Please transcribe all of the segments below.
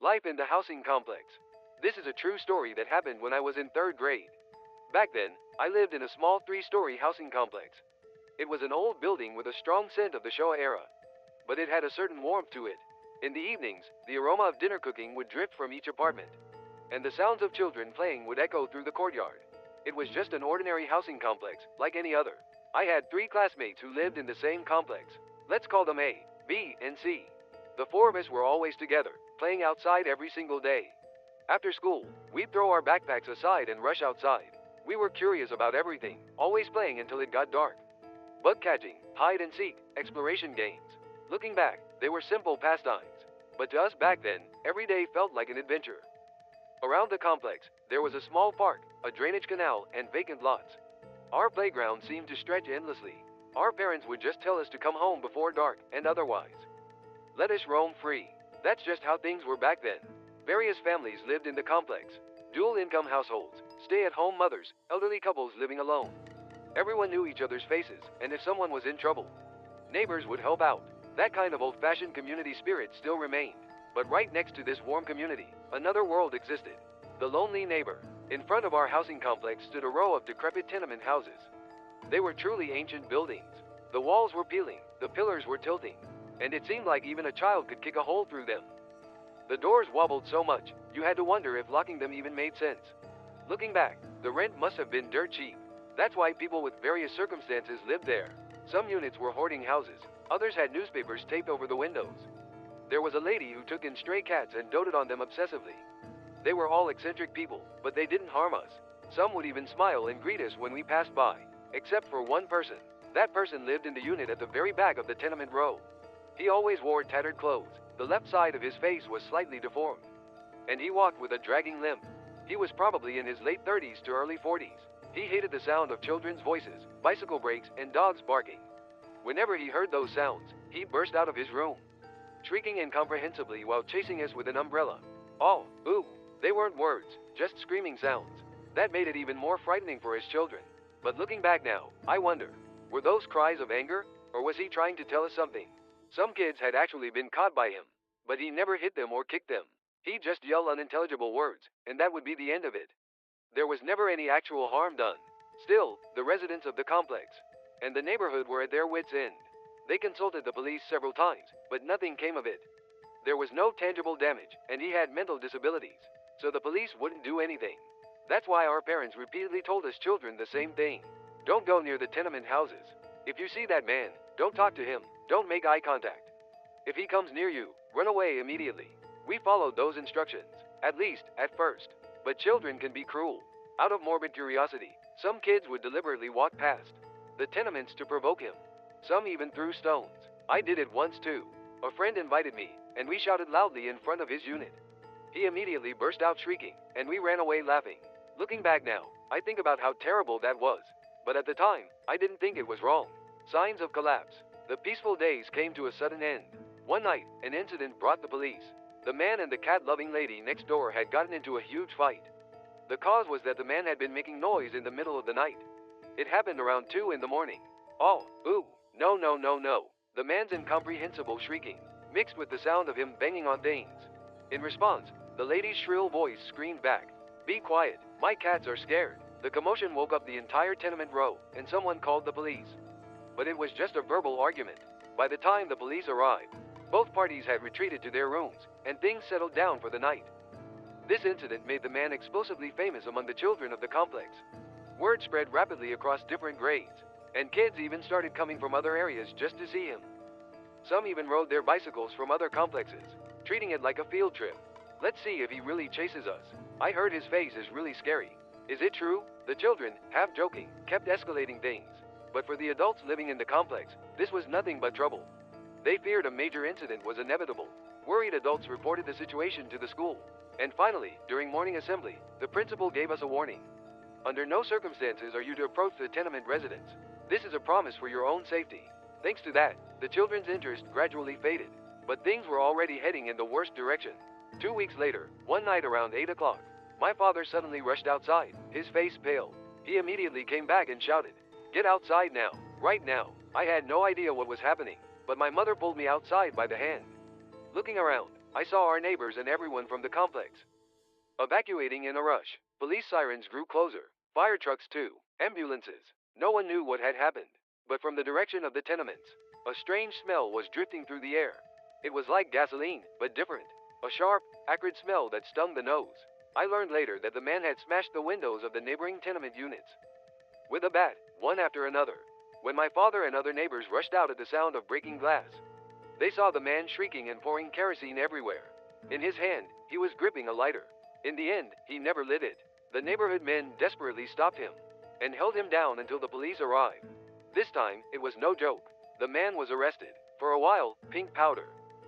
Life in the housing complex. This is a true story that happened when I was in third grade. Back then, I lived in a small three-story housing complex. It was an old building with a strong scent of the Showa era, but it had a certain warmth to it. In the evenings, the aroma of dinner cooking would drift from each apartment, and the sounds of children playing would echo through the courtyard. It was just an ordinary housing complex, like any other. I had three classmates who lived in the same complex. Let's call them A, B, and C. The four of us were always together, playing outside every single day. After school, we'd throw our backpacks aside and rush outside. We were curious about everything, always playing until it got dark. Bug catching, hide and seek, exploration games. Looking back, they were simple pastimes. But to us back then, every day felt like an adventure. Around the complex, there was a small park, a drainage canal, and vacant lots. Our playground seemed to stretch endlessly. Our parents would just tell us to come home before dark, and otherwise, let us roam free. That's just how things were back then. Various families lived in the complex. Dual-income households, stay-at-home mothers, elderly couples living alone. Everyone knew each other's faces, and if someone was in trouble, neighbors would help out. That kind of old-fashioned community spirit still remained. But right next to this warm community, another world existed. The lonely neighbor. In front of our housing complex stood a row of decrepit tenement houses. They were truly ancient buildings. The walls were peeling, the pillars were tilting, and it seemed like even a child could kick a hole through them. The doors wobbled so much, you had to wonder if locking them even made sense. Looking back, the rent must have been dirt cheap. That's why people with various circumstances lived there. Some units were hoarding houses, others had newspapers taped over the windows. There was a lady who took in stray cats and doted on them obsessively. They were all eccentric people, but they didn't harm us. Some would even smile and greet us when we passed by, except for one person. That person lived in the unit at the very back of the tenement row. He always wore tattered clothes. The left side of his face was slightly deformed, and he walked with a dragging limp. He was probably in his late 30s to early 40s. He hated the sound of children's voices, bicycle brakes, and dogs barking. Whenever he heard those sounds, he'd burst out of his room, shrieking incomprehensibly while chasing us with an umbrella. Oh, ooh, they weren't words, just screaming sounds. That made it even more frightening for his children. But looking back now, I wonder, were those cries of anger, or was he trying to tell us something? Some kids had actually been caught by him, but he never hit them or kicked them. He'd just yell unintelligible words, and that would be the end of it. There was never any actual harm done. Still, the residents of the complex and the neighborhood were at their wits' end. They consulted the police several times, but nothing came of it. There was no tangible damage, and he had mental disabilities, so the police wouldn't do anything. That's why our parents repeatedly told us children the same thing. Don't go near the tenement houses. If you see that man, don't talk to him, don't make eye contact. If he comes near you, run away immediately. We followed those instructions, at least, at first. But children can be cruel. Out of morbid curiosity, some kids would deliberately walk past the tenements to provoke him. Some even threw stones. I did it once too. A friend invited me, and we shouted loudly in front of his unit. He immediately burst out shrieking, and we ran away laughing. Looking back now, I think about how terrible that was. But at the time, I didn't think it was wrong. Signs of collapse. The peaceful days came to a sudden end. One night, an incident brought the police. The man and the cat-loving lady next door had gotten into a huge fight. The cause was that the man had been making noise in the middle of the night. It happened around 2 in the morning. Oh, ooh, no, no, no, no. The man's incomprehensible shrieking, mixed with the sound of him banging on things. In response, the lady's shrill voice screamed back, "Be quiet, my cats are scared." The commotion woke up the entire tenement row, and someone called the police. But it was just a verbal argument. By the time the police arrived, both parties had retreated to their rooms, and things settled down for the night. This incident made the man explosively famous among the children of the complex. Word spread rapidly across different grades, and kids even started coming from other areas just to see him. Some even rode their bicycles from other complexes, treating it like a field trip. Let's see if he really chases us. I heard his face is really scary. Is it true? The children, half joking, kept escalating things. But for the adults living in the complex, this was nothing but trouble. They feared a major incident was inevitable. Worried adults reported the situation to the school. And finally, during morning assembly, the principal gave us a warning. Under no circumstances are you to approach the tenement residents. This is a promise for your own safety. Thanks to that, the children's interest gradually faded. But things were already heading in the worst direction. 2 weeks later, one night around 8 o'clock, my father suddenly rushed outside, his face pale. He immediately came back and shouted, "Get outside now, right now." I had no idea what was happening, but my mother pulled me outside by the hand. Looking around, I saw our neighbors and everyone from the complex evacuating in a rush. Police sirens grew closer, fire trucks too, ambulances. No one knew what had happened, but from the direction of the tenements, a strange smell was drifting through the air. It was like gasoline, but different. A sharp, acrid smell that stung the nose. I learned later that the man had smashed the windows of the neighboring tenement units with a bat, one after another. When my father and other neighbors rushed out at the sound of breaking glass, they saw the man shrieking and pouring kerosene everywhere. In his hand, he was gripping a lighter. In the end, he never lit it. The neighborhood men desperately stopped him and held him down until the police arrived. This time, it was no joke. The man was arrested. For a while, pink powder,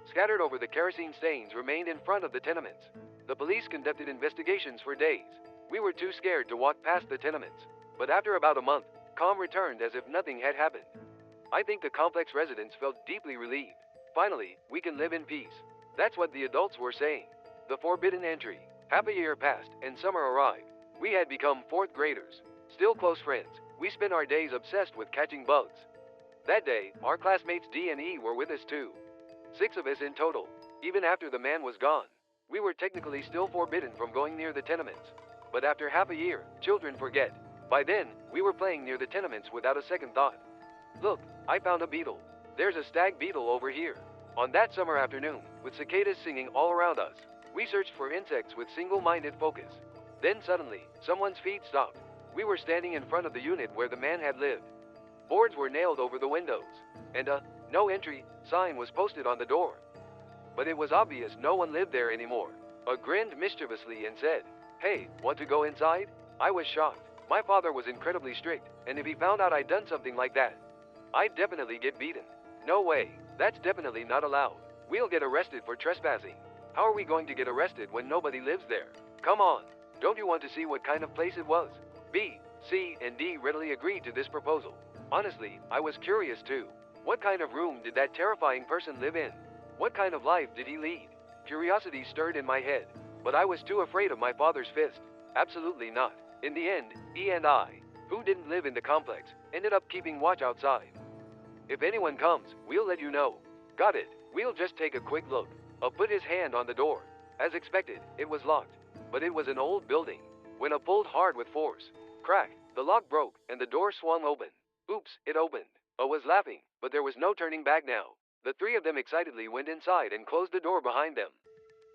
scattered over the kerosene stains, remained in front of the tenements. The police conducted investigations for days. We were too scared to walk past the tenements. But after about a month, calm returned as if nothing had happened. I think the complex residents felt deeply relieved. Finally, we can live in peace. That's what the adults were saying. The forbidden entry. Half a year passed, and summer arrived. We had become fourth graders. Still close friends, we spent our days obsessed with catching bugs. That day, our classmates D and E were with us too. 6 of us in total. Even after the man was gone, we were technically still forbidden from going near the tenements. But after half a year, children forget. By then, we were playing near the tenements without a second thought. Look, I found a beetle. There's a stag beetle over here. On that summer afternoon, with cicadas singing all around us, we searched for insects with single-minded focus. Then suddenly, someone's feet stopped. We were standing in front of the unit where the man had lived. Boards were nailed over the windows, and a "no entry" sign was posted on the door. But it was obvious no one lived there anymore. I grinned mischievously and said, "Hey, want to go inside?" I was shocked. My father was incredibly strict, and if he found out I'd done something like that, I'd definitely get beaten. No way, that's definitely not allowed. We'll get arrested for trespassing. How are we going to get arrested when nobody lives there? Come on, don't you want to see what kind of place it was? B, C, and D readily agreed to this proposal. Honestly, I was curious too. What kind of room did that terrifying person live in? What kind of life did he lead? Curiosity stirred in my head, but I was too afraid of my father's fist. Absolutely not. In the end, E and I, who didn't live in the complex, ended up keeping watch outside. If anyone comes, we'll let you know. Got it. We'll just take a quick look. Put his hand on the door. As expected, it was locked, but it was an old building. When pulled hard with force, crack, the lock broke and the door swung open. Oops, it opened. I was laughing, but there was no turning back now. The 3 of them excitedly went inside and closed the door behind them.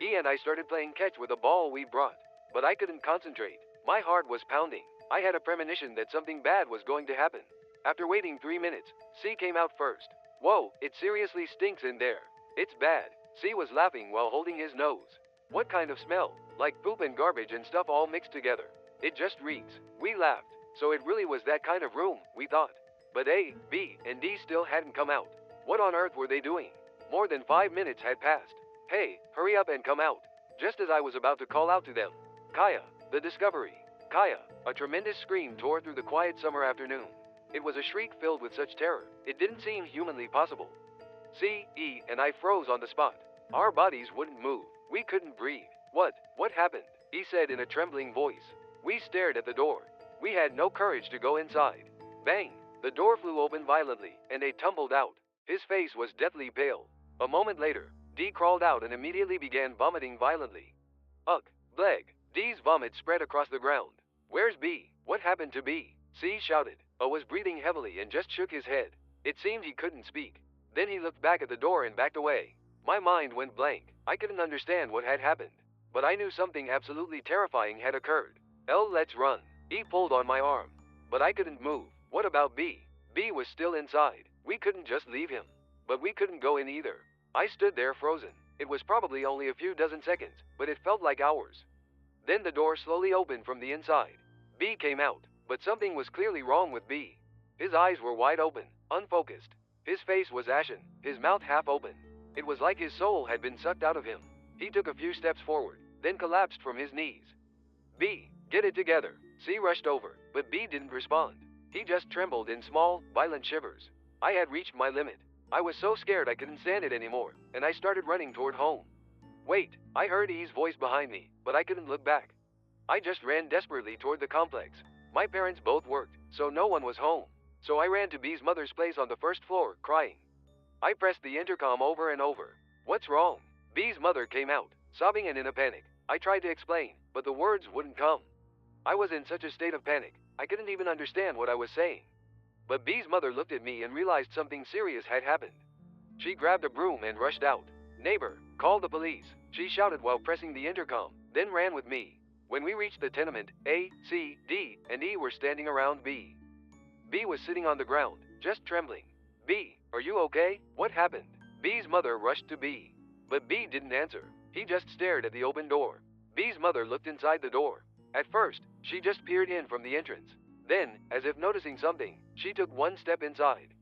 E and I started playing catch with a ball we brought, but I couldn't concentrate. My heart was pounding. I had a premonition that something bad was going to happen. After waiting 3 minutes, C came out first. Whoa, it seriously stinks in there. It's bad. C was laughing while holding his nose. What kind of smell? Like poop and garbage and stuff all mixed together. It just reeks. We laughed. So it really was that kind of room, we thought. But A, B, and D still hadn't come out. What on earth were they doing? More than 5 minutes had passed. Hey, hurry up and come out. Just as I was about to call out to them. Kaya, the discovery. Kaya, a tremendous scream tore through the quiet summer afternoon. It was a shriek filled with such terror, it didn't seem humanly possible. C, E, and I froze on the spot. Our bodies wouldn't move. We couldn't breathe. What happened? He said in a trembling voice. We stared at the door. We had no courage to go inside. Bang! The door flew open violently, and they tumbled out. His face was deathly pale. A moment later, D crawled out and immediately began vomiting violently. Ugh, bleg. D's vomit spread across the ground. Where's B? What happened to B? C shouted. O was breathing heavily and just shook his head. It seemed he couldn't speak. Then he looked back at the door and backed away. My mind went blank. I couldn't understand what had happened. But I knew something absolutely terrifying had occurred. L, let's run. E pulled on my arm. But I couldn't move. What about B? B was still inside. We couldn't just leave him. But we couldn't go in either. I stood there frozen. It was probably only a few dozen seconds, but it felt like hours. Then the door slowly opened from the inside. B came out, but something was clearly wrong with B. His eyes were wide open, unfocused. His face was ashen, his mouth half open. It was like his soul had been sucked out of him. He took a few steps forward, then collapsed from his knees. B, get it together. C rushed over, but B didn't respond. He just trembled in small, violent shivers. I had reached my limit. I was so scared I couldn't stand it anymore, and I started running toward home. Wait, I heard E's voice behind me, but I couldn't look back. I just ran desperately toward the complex. My parents both worked, so no one was home. So I ran to B's mother's place on the first floor, crying. I pressed the intercom over and over. What's wrong? B's mother came out, sobbing and in a panic. I tried to explain, but the words wouldn't come. I was in such a state of panic, I couldn't even understand what I was saying. But B's mother looked at me and realized something serious had happened. She grabbed a broom and rushed out. Neighbor, call the police, she shouted while pressing the intercom, then ran with me. When we reached the tenement, A, C, D, and E were standing around B. B was sitting on the ground, just trembling. B, are you okay? What happened? B's mother rushed to B. But B didn't answer. He just stared at the open door. B's mother looked inside the door. At first, she just peered in from the entrance. Then, as if noticing something, she took one step inside.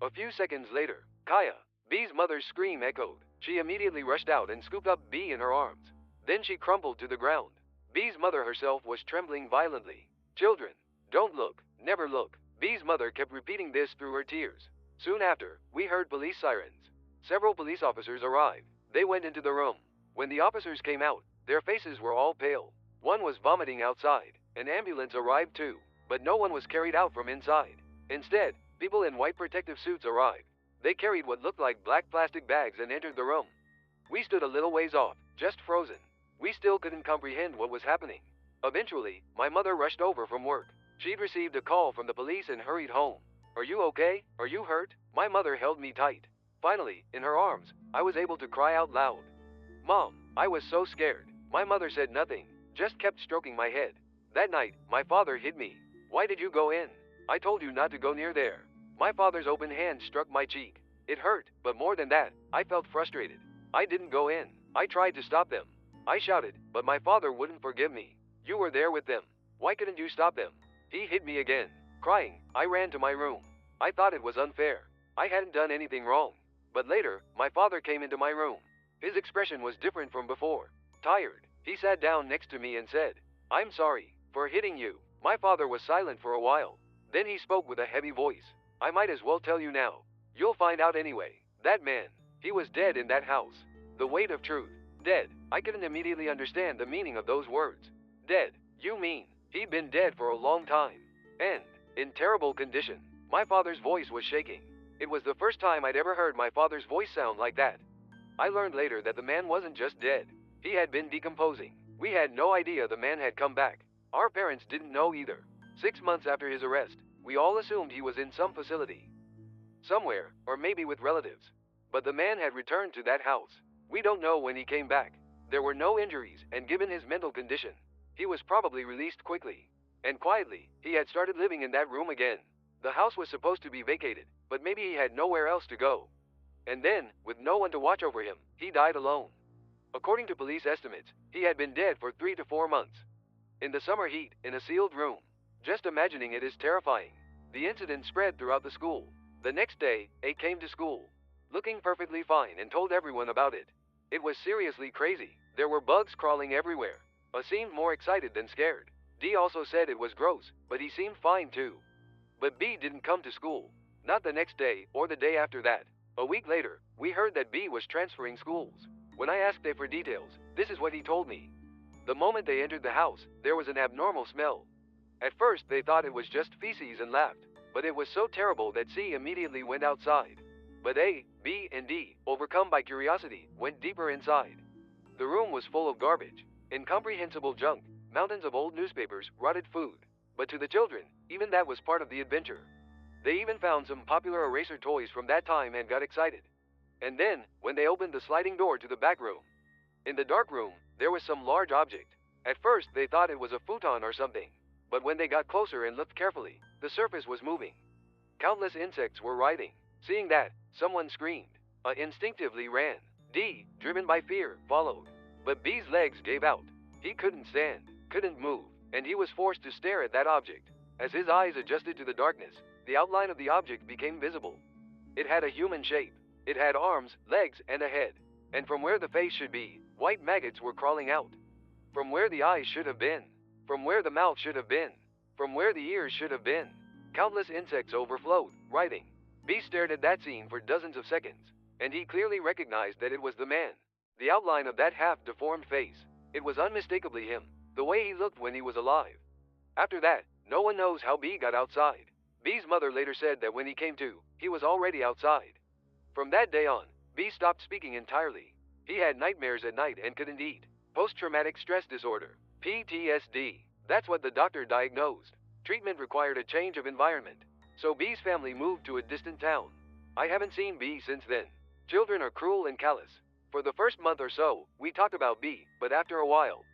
A few seconds later, Kaya, B's mother's scream echoed. She immediately rushed out and scooped up B in her arms. Then she crumpled to the ground. B's mother herself was trembling violently. Children, don't look, never look. B's mother kept repeating this through her tears. Soon after, we heard police sirens. Several police officers arrived. They went into the room. When the officers came out, their faces were all pale. One was vomiting outside. An ambulance arrived too, but no one was carried out from inside. Instead, people in white protective suits arrived. They carried what looked like black plastic bags and entered the room. We stood a little ways off, just frozen. We still couldn't comprehend what was happening. Eventually, my mother rushed over from work. She'd received a call from the police and hurried home. Are you okay? Are you hurt? My mother held me tight. Finally, in her arms, I was able to cry out loud. Mom, I was so scared. My mother said nothing, just kept stroking my head. That night, my father hit me. Why did you go in? I told you not to go near there. My father's open hand struck my cheek. It hurt, but more than that, I felt frustrated. I didn't go in. I tried to stop them. I shouted, but my father wouldn't forgive me. You were there with them. Why couldn't you stop them? He hit me again. Crying, I ran to my room. I thought it was unfair. I hadn't done anything wrong. But later, my father came into my room. His expression was different from before. Tired, he sat down next to me and said, I'm sorry for hitting you. My father was silent for a while. Then he spoke with a heavy voice. I might as well tell you now. You'll find out anyway. That man, he was dead in that house. The weight of truth. Dead. I couldn't immediately understand the meaning of those words. Dead. You mean, he'd been dead for a long time. And, in terrible condition. My father's voice was shaking. It was the first time I'd ever heard my father's voice sound like that. I learned later that the man wasn't just dead. He had been decomposing. We had no idea the man had come back. Our parents didn't know either. 6 months after his arrest, we all assumed he was in some facility. Somewhere, or maybe with relatives. But the man had returned to that house. We don't know when he came back. There were no injuries, and given his mental condition, he was probably released quickly. And quietly, he had started living in that room again. The house was supposed to be vacated, but maybe he had nowhere else to go. And then, with no one to watch over him, he died alone. According to police estimates, he had been dead for 3 to 4 months. In the summer heat, in a sealed room. Just imagining it is terrifying. The incident spread throughout the school. The next day, A came to school, looking perfectly fine, and told everyone about it. It was seriously crazy. There were bugs crawling everywhere. A seemed more excited than scared. D also said it was gross, but he seemed fine too. But B didn't come to school. Not the next day, or the day after that. A week later, we heard that B was transferring schools. When I asked A for details, this is what he told me. The moment they entered the house, there was an abnormal smell. At first, they thought it was just feces and laughed, but it was so terrible that C immediately went outside. But A, B, and D, overcome by curiosity, went deeper inside. The room was full of garbage, incomprehensible junk, mountains of old newspapers, rotted food. But to the children, even that was part of the adventure. They even found some popular eraser toys from that time and got excited. And then, when they opened the sliding door to the back room, in the dark room, there was some large object. At first, they thought it was a futon or something. But when they got closer and looked carefully, the surface was moving. Countless insects were writhing. Seeing that, someone screamed. A instinctively ran. D, driven by fear, followed. But B's legs gave out. He couldn't stand, couldn't move, and he was forced to stare at that object. As his eyes adjusted to the darkness, the outline of the object became visible. It had a human shape. It had arms, legs, and a head. And from where the face should be, white maggots were crawling out. From where the eyes should have been. From where the mouth should have been. From where the ears should have been. Countless insects overflowed, writhing. B stared at that scene for dozens of seconds, and he clearly recognized that it was the man. The outline of that half-deformed face. It was unmistakably him, the way he looked when he was alive. After that, no one knows how B got outside. B's mother later said that when he came to, he was already outside. From that day on, B stopped speaking entirely. He had nightmares at night and couldn't eat. Post-traumatic stress disorder, PTSD. That's what the doctor diagnosed. Treatment required a change of environment. So B's family moved to a distant town. I haven't seen B since then. Children are cruel and callous. For the first month or so, we talked about B, but after a while,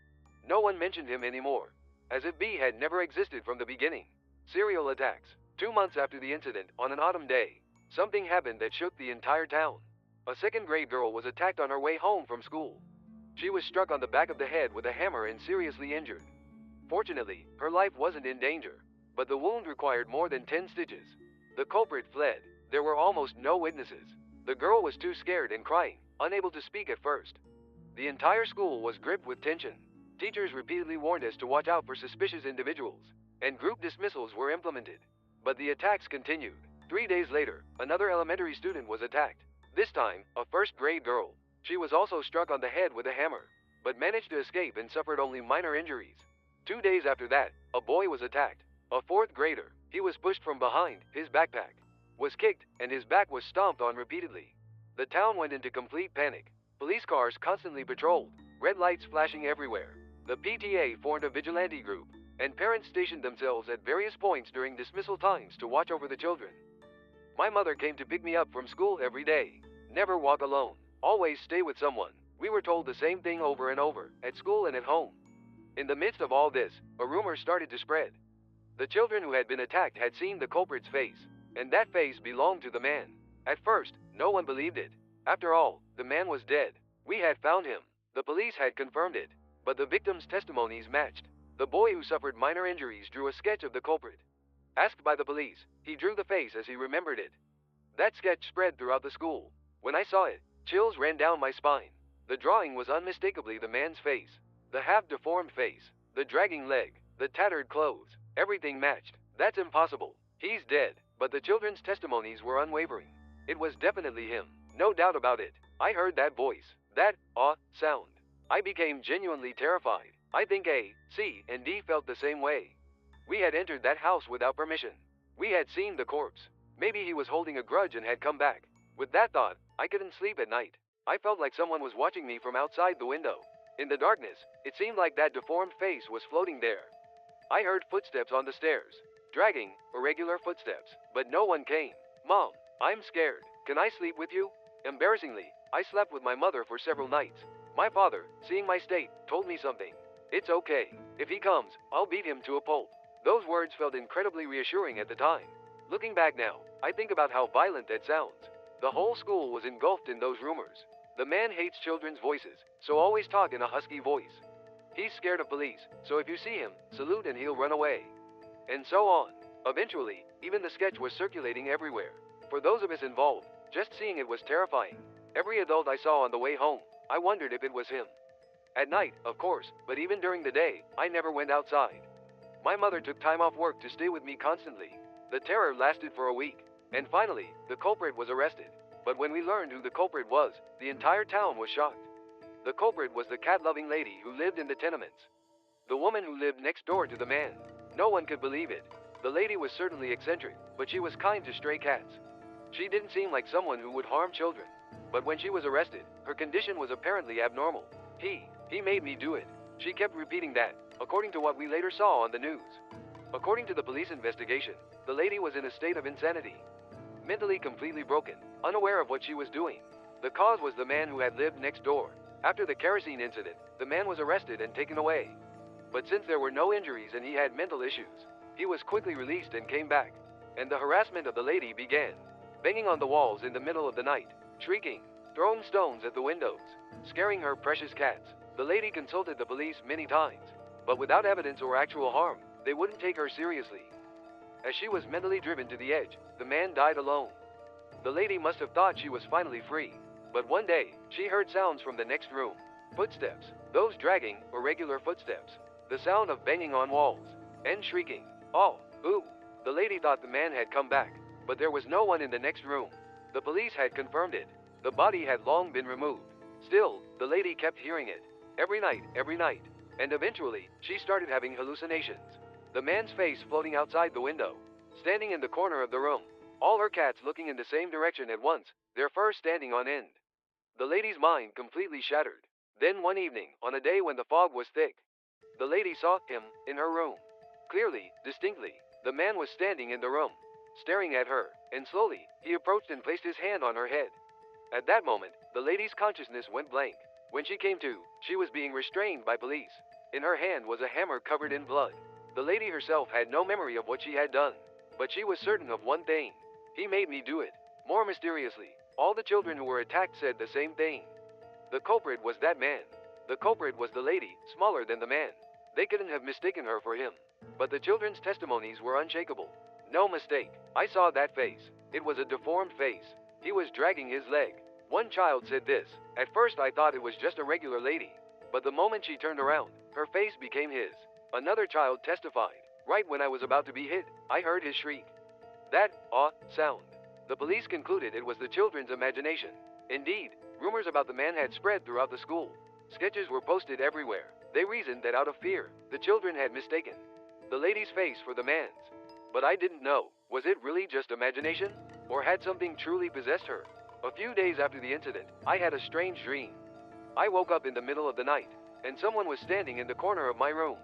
no one mentioned him anymore. As if B had never existed from the beginning. Serial attacks. 2 months after the incident, on an autumn day, something happened that shook the entire town. A second-grade girl was attacked on her way home from school. She was struck on the back of the head with a hammer and seriously injured. Fortunately, her life wasn't in danger, but the wound required more than 10 stitches. The culprit fled. There were almost no witnesses. The girl was too scared and crying, unable to speak at first. The entire school was gripped with tension. Teachers repeatedly warned us to watch out for suspicious individuals, and group dismissals were implemented. But the attacks continued. 3 days later, another elementary student was attacked. This time, a first-grade girl. She was also struck on the head with a hammer, but managed to escape and suffered only minor injuries. 2 days after that, a boy was attacked. A fourth grader. He was pushed from behind, his backpack was kicked, and his back was stomped on repeatedly. The town went into complete panic. Police cars constantly patrolled, red lights flashing everywhere. The PTA formed a vigilante group, and parents stationed themselves at various points during dismissal times to watch over the children. My mother came to pick me up from school every day. Never walk alone. Always stay with someone. We were told the same thing over and over, at school and at home. In the midst of all this, a rumor started to spread. The children who had been attacked had seen the culprit's face, and that face belonged to the man. At first, no one believed it. After all, the man was dead. We had found him. The police had confirmed it, but the victims' testimonies matched. The boy who suffered minor injuries drew a sketch of the culprit. Asked by the police, he drew the face as he remembered it. That sketch spread throughout the school. When I saw it, chills ran down my spine. The drawing was unmistakably the man's face. The half-deformed face, the dragging leg, the tattered clothes, everything matched. That's impossible. He's dead. But the children's testimonies were unwavering. It was definitely him. No doubt about it. I heard that voice, that sound. I became genuinely terrified. I think A, C, and D felt the same way. We had entered that house without permission. We had seen the corpse. Maybe he was holding a grudge and had come back. With that thought, I couldn't sleep at night. I felt like someone was watching me from outside the window. In the darkness, it seemed like that deformed face was floating there. I heard footsteps on the stairs. Dragging, irregular footsteps, but no one came. Mom, I'm scared. Can I sleep with you? Embarrassingly, I slept with my mother for several nights. My father, seeing my state, told me something. It's okay. If he comes, I'll beat him to a pulp. Those words felt incredibly reassuring at the time. Looking back now, I think about how violent that sounds. The whole school was engulfed in those rumors. The man hates children's voices, so always talk in a husky voice. He's scared of police, so if you see him, salute and he'll run away. And so on. Eventually, even the sketch was circulating everywhere. For those of us involved, just seeing it was terrifying. Every adult I saw on the way home, I wondered if it was him. At night, of course, but even during the day, I never went outside. My mother took time off work to stay with me constantly. The terror lasted for a week, and finally, the culprit was arrested. But when we learned who the culprit was, the entire town was shocked. The culprit was the cat-loving lady who lived in the tenements. The woman who lived next door to the man. No one could believe it. The lady was certainly eccentric, but she was kind to stray cats. She didn't seem like someone who would harm children. But when she was arrested, her condition was apparently abnormal. He made me do it. She kept repeating that, according to what we later saw on the news. According to the police investigation, the lady was in a state of insanity. Mentally completely broken, unaware of what she was doing. The cause was the man who had lived next door. After the kerosene incident, the man was arrested and taken away. But since there were no injuries and he had mental issues, he was quickly released and came back. And the harassment of the lady began. Banging on the walls in the middle of the night, shrieking, throwing stones at the windows, scaring her precious cats. The lady consulted the police many times, but without evidence or actual harm, they wouldn't take her seriously. As she was mentally driven to the edge, the man died alone. The lady must have thought she was finally free, but one day, she heard sounds from the next room. Footsteps, those dragging, irregular footsteps, the sound of banging on walls, and shrieking. Oh, ooh. The lady thought the man had come back, but there was no one in the next room. The police had confirmed it. The body had long been removed. Still, the lady kept hearing it. Every night, and eventually, she started having hallucinations. The man's face floating outside the window, standing in the corner of the room, all her cats looking in the same direction at once, their fur standing on end. The lady's mind completely shattered. Then one evening, on a day when the fog was thick, the lady saw him in her room. Clearly, distinctly, the man was standing in the room, staring at her, and slowly, he approached and placed his hand on her head. At that moment, the lady's consciousness went blank. When she came to, she was being restrained by police. In her hand was a hammer covered in blood. The lady herself had no memory of what she had done, but she was certain of one thing. He made me do it. More mysteriously, all the children who were attacked said the same thing. The culprit was that man. The culprit was the lady, smaller than the man. They couldn't have mistaken her for him. But the children's testimonies were unshakable. No mistake. I saw that face. It was a deformed face. He was dragging his leg. One child said this. At first I thought it was just a regular lady. But the moment she turned around, her face became his. Another child testified. Right when I was about to be hit, I heard his shriek. That, sound. The police concluded it was the children's imagination. Indeed, rumors about the man had spread throughout the school. Sketches were posted everywhere. They reasoned that out of fear, the children had mistaken the lady's face for the man's. But I didn't know, was it really just imagination? Or had something truly possessed her? A few days after the incident, I had a strange dream. I woke up in the middle of the night, and someone was standing in the corner of my room.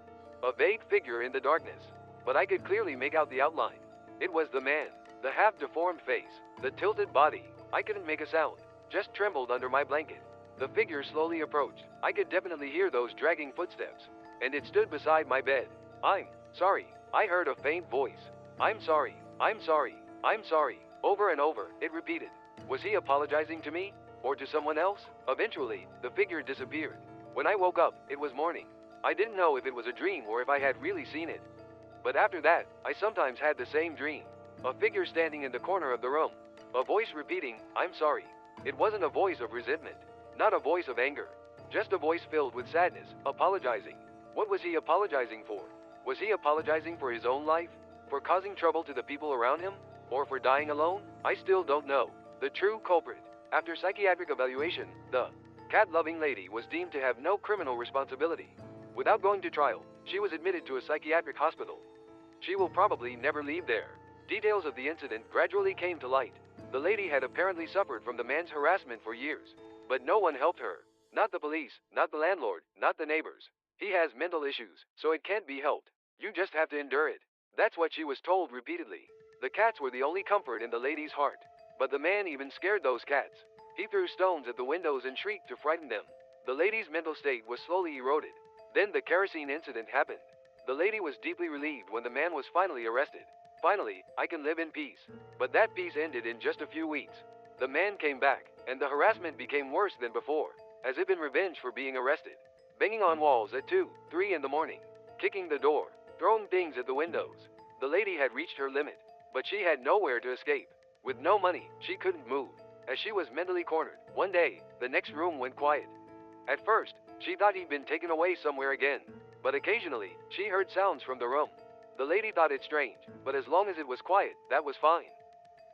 A vague figure in the darkness, but I could clearly make out the outline. It was the man, the half-deformed face, the tilted body. I couldn't make a sound, just trembled under my blanket. The figure slowly approached. I could definitely hear those dragging footsteps, and it stood beside my bed. I'm sorry. I heard a faint voice. I'm sorry. I'm sorry. I'm sorry. Over and over, it repeated. Was he apologizing to me? Or to someone else? Eventually, the figure disappeared. When I woke up, it was morning. I didn't know if it was a dream or if I had really seen it. But after that, I sometimes had the same dream. A figure standing in the corner of the room. A voice repeating, I'm sorry. It wasn't a voice of resentment. Not a voice of anger. Just a voice filled with sadness, apologizing. What was he apologizing for? Was he apologizing for his own life? For causing trouble to the people around him? Or for dying alone? I still don't know. The true culprit. After psychiatric evaluation, the cat-loving lady was deemed to have no criminal responsibility. Without going to trial, she was admitted to a psychiatric hospital. She will probably never leave there. Details of the incident gradually came to light. The lady had apparently suffered from the man's harassment for years, but no one helped her. Not the police, not the landlord, not the neighbors. He has mental issues, so it can't be helped. You just have to endure it. That's what she was told repeatedly. The cats were the only comfort in the lady's heart. But the man even scared those cats. He threw stones at the windows and shrieked to frighten them. The lady's mental state was slowly eroded. Then the kerosene incident happened. The lady was deeply relieved when the man was finally arrested. Finally, I can live in peace. But that peace ended in just a few weeks. The man came back, and the harassment became worse than before, as if in revenge for being arrested. Banging on walls at 2, 3 in the morning, kicking the door, throwing things at the windows. The lady had reached her limit, but she had nowhere to escape. With no money, she couldn't move, as she was mentally cornered. One day, the next room went quiet. At first, she thought he'd been taken away somewhere again, but occasionally, she heard sounds from the room. The lady thought it strange, but as long as it was quiet, that was fine.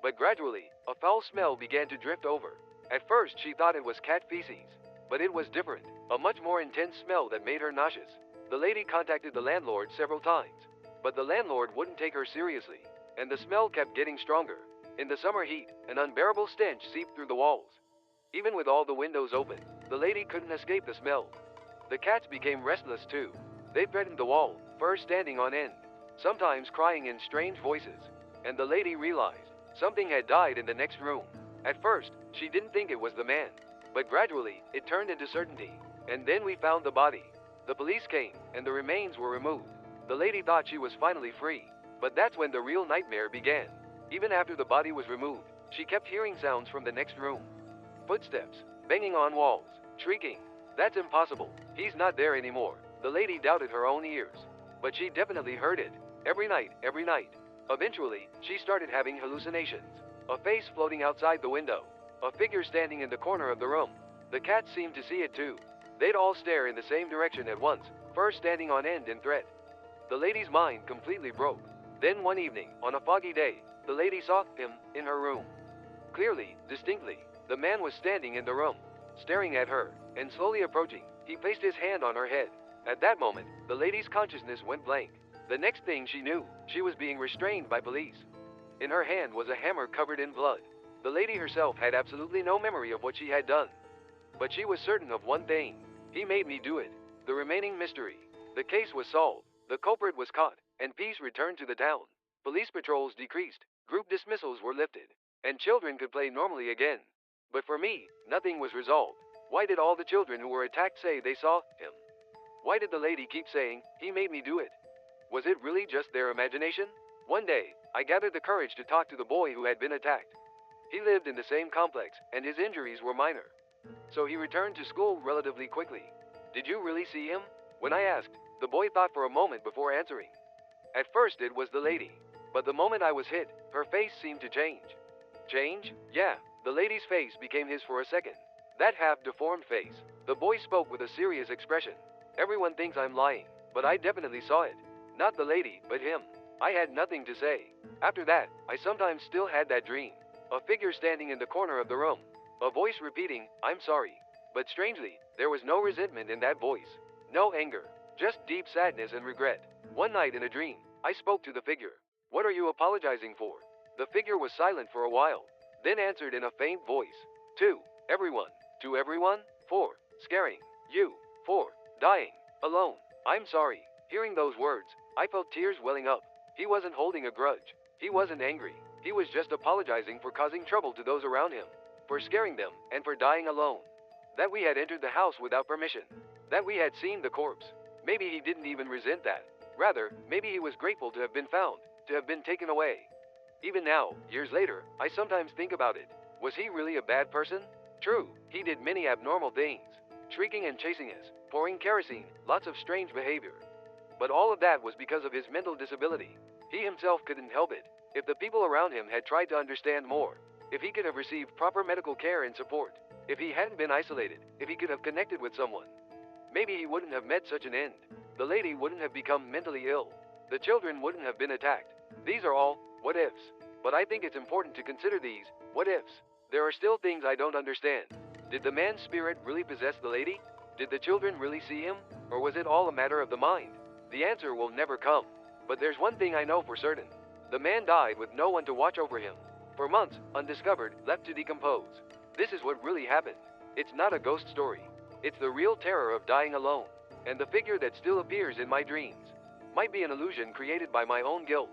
But gradually, a foul smell began to drift over. At first, she thought it was cat feces, but it was different, a much more intense smell that made her nauseous. The lady contacted the landlord several times, but the landlord wouldn't take her seriously, and the smell kept getting stronger. In the summer heat, an unbearable stench seeped through the walls. Even with all the windows open, the lady couldn't escape the smell. The cats became restless too. They threatened the wall, fur standing on end, sometimes crying in strange voices. And the lady realized something had died in the next room. At first, she didn't think it was the man, but gradually, it turned into certainty. And then we found the body. The police came, and the remains were removed. The lady thought she was finally free, but that's when the real nightmare began. Even after the body was removed, she kept hearing sounds from the next room. Footsteps, banging on walls, shrieking. That's impossible. He's not there anymore. The lady doubted her own ears. But she definitely heard it. Every night, every night. Eventually, she started having hallucinations. A face floating outside the window. A figure standing in the corner of the room. The cats seemed to see it too. They'd all stare in the same direction at once, fur standing on end in threat. The lady's mind completely broke. Then one evening, on a foggy day, the lady saw him in her room. Clearly, distinctly, the man was standing in the room, staring at her, and slowly approaching. He placed his hand on her head. At that moment, the lady's consciousness went blank. The next thing she knew, she was being restrained by police. In her hand was a hammer covered in blood. The lady herself had absolutely no memory of what she had done. But she was certain of one thing. He made me do it. The remaining mystery. The case was solved. The culprit was caught, and peace returned to the town. Police patrols decreased, group dismissals were lifted, and children could play normally again. But for me, nothing was resolved. Why did all the children who were attacked say they saw him? Why did the lady keep saying, he made me do it? Was it really just their imagination? One day, I gathered the courage to talk to the boy who had been attacked. He lived in the same complex, and his injuries were minor. So he returned to school relatively quickly. Did you really see him? When I asked, the boy thought for a moment before answering. At first it was the lady, but the moment I was hit, her face seemed to change. Change? Yeah, the lady's face became his for a second. That half-deformed face. The boy spoke with a serious expression. Everyone thinks I'm lying, but I definitely saw it. Not the lady, but him. I had nothing to say. After that, I sometimes still had that dream. A figure standing in the corner of the room. A voice repeating, I'm sorry. But strangely, there was no resentment in that voice. No anger. Just deep sadness and regret. One night in a dream, I spoke to the figure. What are you apologizing for? The figure was silent for a while, then answered in a faint voice. To everyone. To everyone. For scaring you. For dying alone. I'm sorry. Hearing those words, I felt tears welling up. He wasn't holding a grudge. He wasn't angry. He was just apologizing for causing trouble to those around him, for scaring them, and for dying alone. That we had entered the house without permission. That we had seen the corpse. Maybe he didn't even resent that. Rather, maybe he was grateful to have been found, to have been taken away. Even now, years later, I sometimes think about it. Was he really a bad person? True, he did many abnormal things. Shrieking and chasing us, pouring kerosene, lots of strange behavior. But all of that was because of his mental disability. He himself couldn't help it. If the people around him had tried to understand more, if he could have received proper medical care and support, if he hadn't been isolated, if he could have connected with someone, maybe he wouldn't have met such an end. The lady wouldn't have become mentally ill. The children wouldn't have been attacked. These are all what ifs. But I think it's important to consider these what ifs. There are still things I don't understand. Did the man's spirit really possess the lady? Did the children really see him? Or was it all a matter of the mind? The answer will never come. But there's one thing I know for certain. The man died with no one to watch over him. For months, undiscovered, left to decompose. This is what really happened. It's not a ghost story. It's the real terror of dying alone. And the figure that still appears in my dreams might be an illusion created by my own guilt.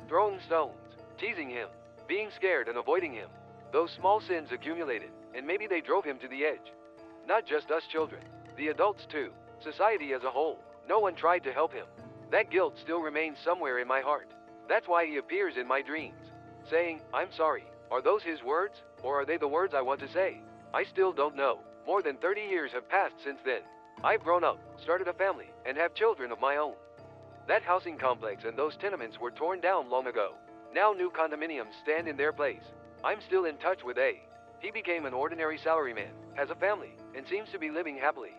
Throwing stones, teasing him, being scared and avoiding him. Those small sins accumulated, and maybe they drove him to the edge. Not just us children, the adults too, society as a whole. No one tried to help him. That guilt still remains somewhere in my heart. That's why he appears in my dreams, saying, I'm sorry. Are those his words, or are they the words I want to say? I still don't know. More than 30 years have passed since then. I've grown up, started a family, and have children of my own. That housing complex and those tenements were torn down long ago. Now new condominiums stand in their place. I'm still in touch with A. He became an ordinary salaryman, has a family, and seems to be living happily.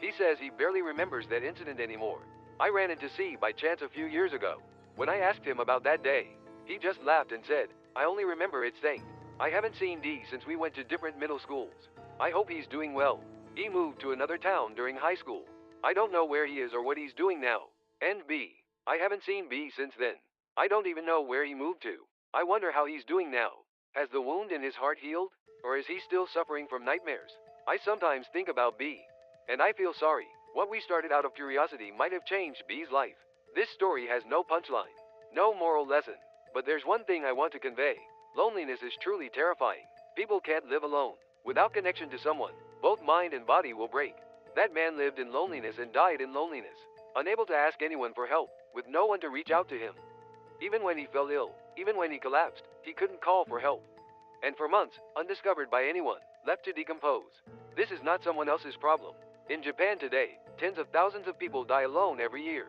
He says he barely remembers that incident anymore. I ran into C by chance a few years ago. When I asked him about that day, he just laughed and said, I only remember it stank. I haven't seen D since we went to different middle schools. I hope he's doing well. He moved to another town during high school. I don't know where he is or what he's doing now. And B. I haven't seen B since then. I don't even know where he moved to. I wonder how he's doing now. Has the wound in his heart healed? Or is he still suffering from nightmares? I sometimes think about B. And I feel sorry. What we started out of curiosity might have changed B's life. This story has no punchline, no moral lesson. But there's one thing I want to convey. Loneliness is truly terrifying. People can't live alone. Without connection to someone, both mind and body will break. That man lived in loneliness and died in loneliness, unable to ask anyone for help, with no one to reach out to him. Even when he fell ill, even when he collapsed, he couldn't call for help. And for months, undiscovered by anyone, left to decompose. This is not someone else's problem. In Japan today, tens of thousands of people die alone every year.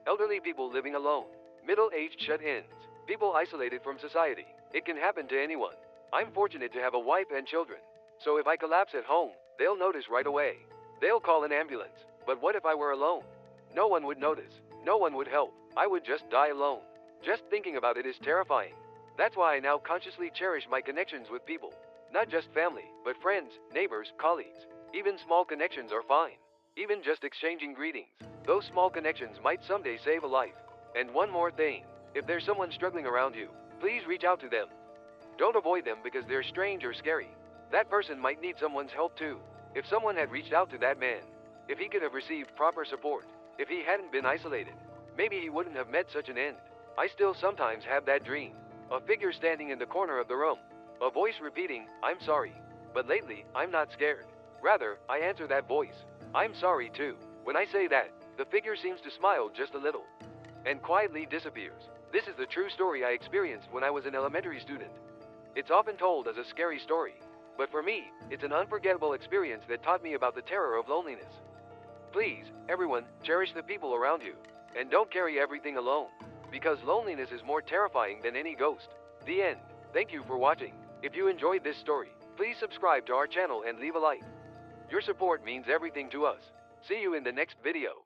Elderly people living alone, middle-aged shut-ins, people isolated from society. It can happen to anyone. I'm fortunate to have a wife and children. So if I collapse at home, they'll notice right away. They'll call an ambulance. But what if I were alone? No one would notice. No one would help. I would just die alone. Just thinking about it is terrifying. That's why I now consciously cherish my connections with people. Not just family, but friends, neighbors, colleagues. Even small connections are fine. Even just exchanging greetings. Those small connections might someday save a life. And one more thing. If there's someone struggling around you, please reach out to them. Don't avoid them because they're strange or scary. That person might need someone's help too. If someone had reached out to that man, if he could have received proper support, if he hadn't been isolated, maybe he wouldn't have met such an end. I still sometimes have that dream. A figure standing in the corner of the room. A voice repeating, "I'm sorry." But lately, I'm not scared. Rather, I answer that voice. "I'm sorry too." When I say that, the figure seems to smile just a little and quietly disappears. This is the true story I experienced when I was an elementary student. It's often told as a scary story, but for me, it's an unforgettable experience that taught me about the terror of loneliness. Please, everyone, cherish the people around you, and don't carry everything alone, because loneliness is more terrifying than any ghost. The end. Thank you for watching. If you enjoyed this story, please subscribe to our channel and leave a like. Your support means everything to us. See you in the next video.